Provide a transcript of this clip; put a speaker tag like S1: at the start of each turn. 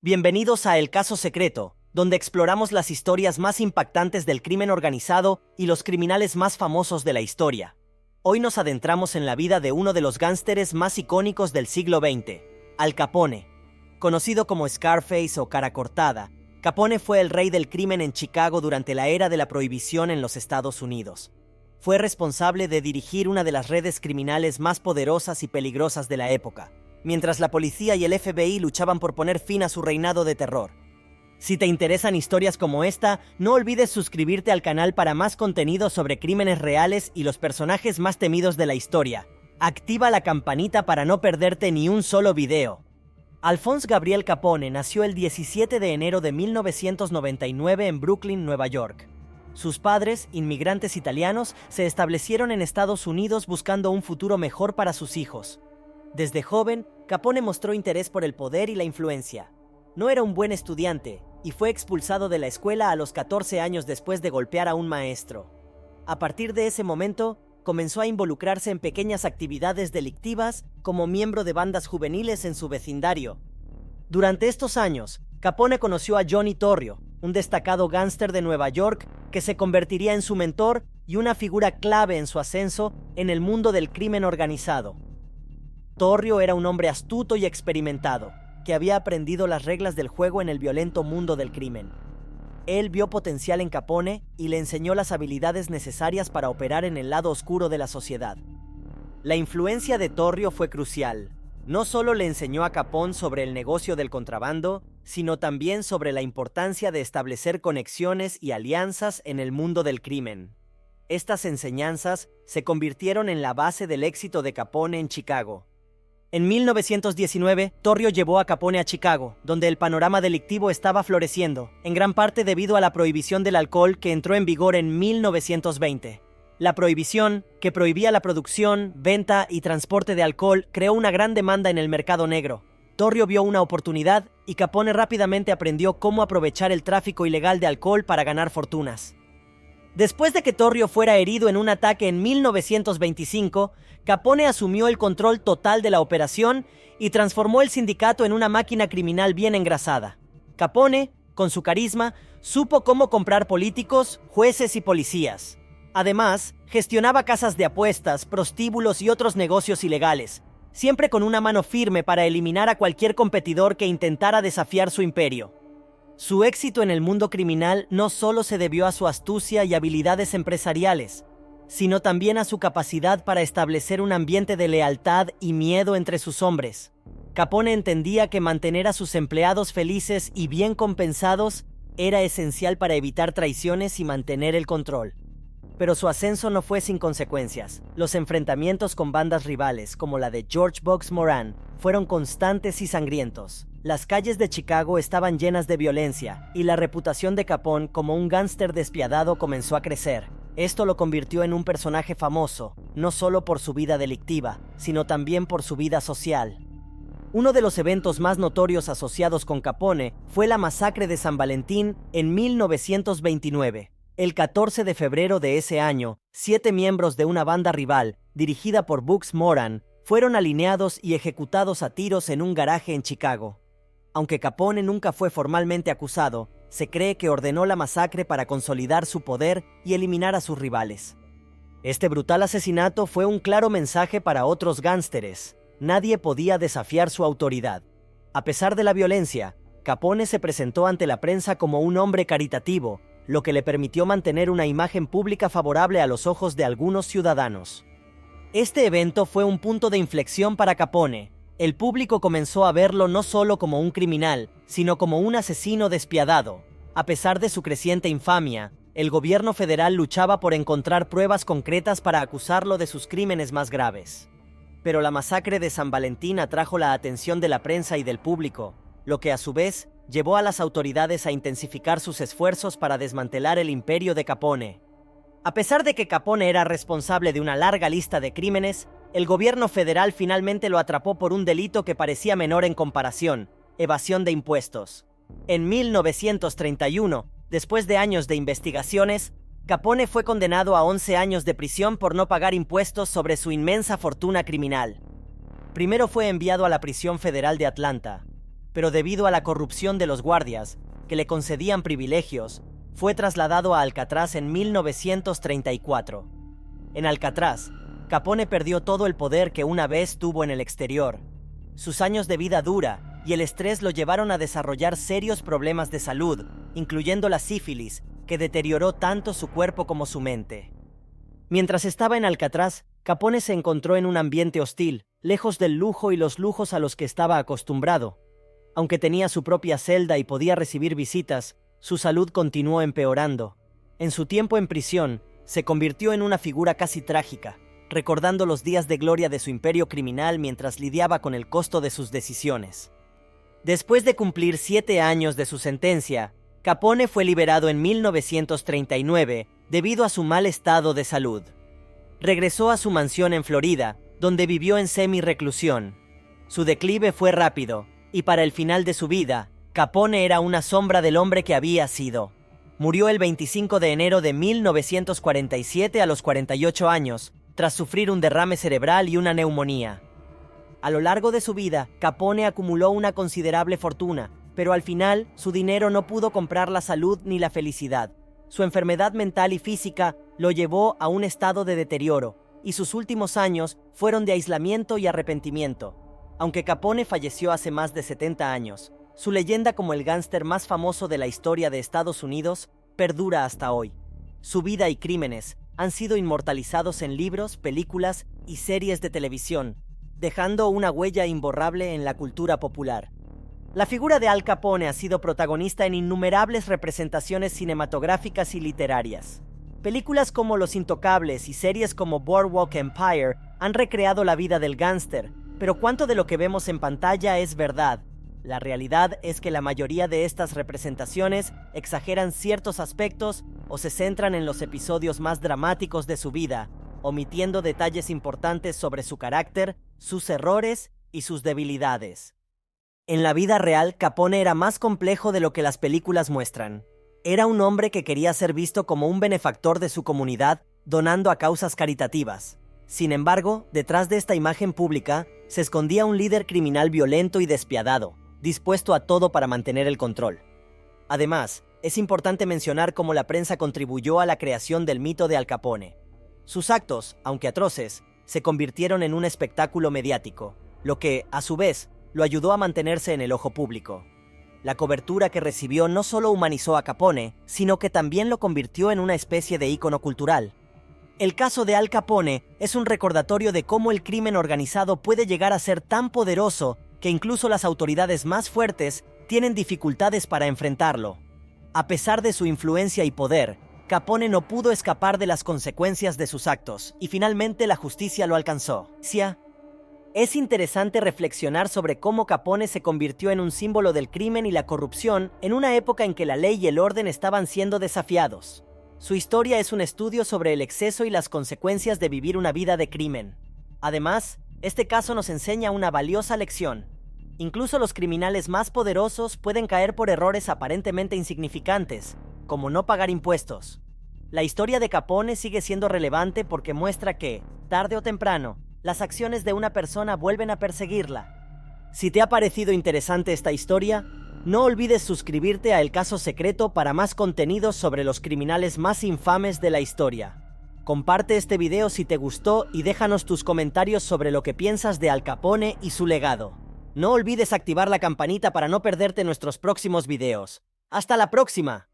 S1: Bienvenidos a El Caso Secreto, donde exploramos las historias más impactantes del crimen organizado y los criminales más famosos de la historia. Hoy nos adentramos en la vida de uno de los gánsteres más icónicos del siglo XX, Al Capone. Conocido como Scarface o Cara Cortada, Capone fue el rey del crimen en Chicago durante la era de la prohibición en los Estados Unidos. Fue responsable de dirigir una de las redes criminales más poderosas y peligrosas de la época, mientras la policía y el FBI luchaban por poner fin a su reinado de terror. Si te interesan historias como esta, no olvides suscribirte al canal para más contenido sobre crímenes reales y los personajes más temidos de la historia. Activa la campanita para no perderte ni un solo video. Alphonse Gabriel Capone nació el 17 de enero de 1999 en Brooklyn, Nueva York. Sus padres, inmigrantes italianos, se establecieron en Estados Unidos buscando un futuro mejor para sus hijos. Desde joven, Capone mostró interés por el poder y la influencia. No era un buen estudiante y fue expulsado de la escuela a los 14 años después de golpear a un maestro. A partir de ese momento, comenzó a involucrarse en pequeñas actividades delictivas como miembro de bandas juveniles en su vecindario. Durante estos años, Capone conoció a Johnny Torrio, un destacado gángster de Nueva York que se convertiría en su mentor y una figura clave en su ascenso en el mundo del crimen organizado. Torrio era un hombre astuto y experimentado, que había aprendido las reglas del juego en el violento mundo del crimen. Él vio potencial en Capone y le enseñó las habilidades necesarias para operar en el lado oscuro de la sociedad. La influencia de Torrio fue crucial. No solo le enseñó a Capone sobre el negocio del contrabando, sino también sobre la importancia de establecer conexiones y alianzas en el mundo del crimen. Estas enseñanzas se convirtieron en la base del éxito de Capone en Chicago. En 1919, Torrio llevó a Capone a Chicago, donde el panorama delictivo estaba floreciendo, en gran parte debido a la prohibición del alcohol que entró en vigor en 1920. La prohibición, que prohibía la producción, venta y transporte de alcohol, creó una gran demanda en el mercado negro. Torrio vio una oportunidad y Capone rápidamente aprendió cómo aprovechar el tráfico ilegal de alcohol para ganar fortunas. Después de que Torrio fuera herido en un ataque en 1925, Capone asumió el control total de la operación y transformó el sindicato en una máquina criminal bien engrasada. Capone, con su carisma, supo cómo comprar políticos, jueces y policías. Además, gestionaba casas de apuestas, prostíbulos y otros negocios ilegales, siempre con una mano firme para eliminar a cualquier competidor que intentara desafiar su imperio. Su éxito en el mundo criminal no solo se debió a su astucia y habilidades empresariales, sino también a su capacidad para establecer un ambiente de lealtad y miedo entre sus hombres. Capone entendía que mantener a sus empleados felices y bien compensados era esencial para evitar traiciones y mantener el control. Pero su ascenso no fue sin consecuencias. Los enfrentamientos con bandas rivales, como la de George Bugs Moran, fueron constantes y sangrientos. Las calles de Chicago estaban llenas de violencia, y la reputación de Capone como un gángster despiadado comenzó a crecer. Esto lo convirtió en un personaje famoso, no solo por su vida delictiva, sino también por su vida social. Uno de los eventos más notorios asociados con Capone fue la masacre de San Valentín en 1929. El 14 de febrero de ese año, 7 miembros de una banda rival, dirigida por Bugs Moran, fueron alineados y ejecutados a tiros en un garaje en Chicago. Aunque Capone nunca fue formalmente acusado, se cree que ordenó la masacre para consolidar su poder y eliminar a sus rivales. Este brutal asesinato fue un claro mensaje para otros gánsteres. Nadie podía desafiar su autoridad. A pesar de la violencia, Capone se presentó ante la prensa como un hombre caritativo, lo que le permitió mantener una imagen pública favorable a los ojos de algunos ciudadanos. Este evento fue un punto de inflexión para Capone. El público comenzó a verlo no solo como un criminal, sino como un asesino despiadado. A pesar de su creciente infamia, el gobierno federal luchaba por encontrar pruebas concretas para acusarlo de sus crímenes más graves. Pero la masacre de San Valentín atrajo la atención de la prensa y del público, lo que a su vez llevó a las autoridades a intensificar sus esfuerzos para desmantelar el imperio de Capone. A pesar de que Capone era responsable de una larga lista de crímenes, el gobierno federal finalmente lo atrapó por un delito que parecía menor en comparación: evasión de impuestos. En 1931, después de años de investigaciones, Capone fue condenado a 11 años de prisión por no pagar impuestos sobre su inmensa fortuna criminal. Primero fue enviado a la prisión federal de Atlanta. pero debido a la corrupción de los guardias, que le concedían privilegios, fue trasladado a Alcatraz en 1934. En Alcatraz, Capone perdió todo el poder que una vez tuvo en el exterior. Sus años de vida dura y el estrés lo llevaron a desarrollar serios problemas de salud, incluyendo la sífilis, que deterioró tanto su cuerpo como su mente. Mientras estaba en Alcatraz, Capone se encontró en un ambiente hostil, lejos del lujo y los lujos a los que estaba acostumbrado. Aunque tenía su propia celda y podía recibir visitas, su salud continuó empeorando. En su tiempo en prisión, se convirtió en una figura casi trágica, recordando los días de gloria de su imperio criminal mientras lidiaba con el costo de sus decisiones. Después de cumplir 7 años de su sentencia, Capone fue liberado en 1939 debido a su mal estado de salud. Regresó a su mansión en Florida, donde vivió en semi-reclusión. Su declive fue rápido, y para el final de su vida, Capone era una sombra del hombre que había sido. Murió el 25 de enero de 1947 a los 48 años, tras sufrir un derrame cerebral y una neumonía. A lo largo de su vida, Capone acumuló una considerable fortuna, pero al final, su dinero no pudo comprar la salud ni la felicidad. Su enfermedad mental y física lo llevó a un estado de deterioro, y sus últimos años fueron de aislamiento y arrepentimiento. Aunque Capone falleció hace más de 70 años, su leyenda como el gángster más famoso de la historia de Estados Unidos perdura hasta hoy. Su vida y crímenes han sido inmortalizados en libros, películas y series de televisión, dejando una huella imborrable en la cultura popular. La figura de Al Capone ha sido protagonista en innumerables representaciones cinematográficas y literarias. Películas como Los Intocables y series como Boardwalk Empire han recreado la vida del gángster, pero ¿cuánto de lo que vemos en pantalla es verdad? La realidad es que la mayoría de estas representaciones exageran ciertos aspectos o se centran en los episodios más dramáticos de su vida, omitiendo detalles importantes sobre su carácter, sus errores y sus debilidades. En la vida real, Capone era más complejo de lo que las películas muestran. Era un hombre que quería ser visto como un benefactor de su comunidad, donando a causas caritativas. Sin embargo, detrás de esta imagen pública, se escondía un líder criminal violento y despiadado, dispuesto a todo para mantener el control. Además, es importante mencionar cómo la prensa contribuyó a la creación del mito de Al Capone. Sus actos, aunque atroces, se convirtieron en un espectáculo mediático, lo que, a su vez, lo ayudó a mantenerse en el ojo público. La cobertura que recibió no solo humanizó a Capone, sino que también lo convirtió en una especie de ícono cultural. El caso de Al Capone es un recordatorio de cómo el crimen organizado puede llegar a ser tan poderoso que incluso las autoridades más fuertes tienen dificultades para enfrentarlo. A pesar de su influencia y poder, Capone no pudo escapar de las consecuencias de sus actos, y finalmente la justicia lo alcanzó. Es interesante reflexionar sobre cómo Capone se convirtió en un símbolo del crimen y la corrupción en una época en que la ley y el orden estaban siendo desafiados. Su historia es un estudio sobre el exceso y las consecuencias de vivir una vida de crimen. Además, este caso nos enseña una valiosa lección. Incluso los criminales más poderosos pueden caer por errores aparentemente insignificantes, como no pagar impuestos. La historia de Capone sigue siendo relevante porque muestra que, tarde o temprano, las acciones de una persona vuelven a perseguirla. Si te ha parecido interesante esta historia, no olvides suscribirte a El Caso Secreto para más contenidos sobre los criminales más infames de la historia. Comparte este video si te gustó y déjanos tus comentarios sobre lo que piensas de Al Capone y su legado. No olvides activar la campanita para no perderte nuestros próximos videos. ¡Hasta la próxima!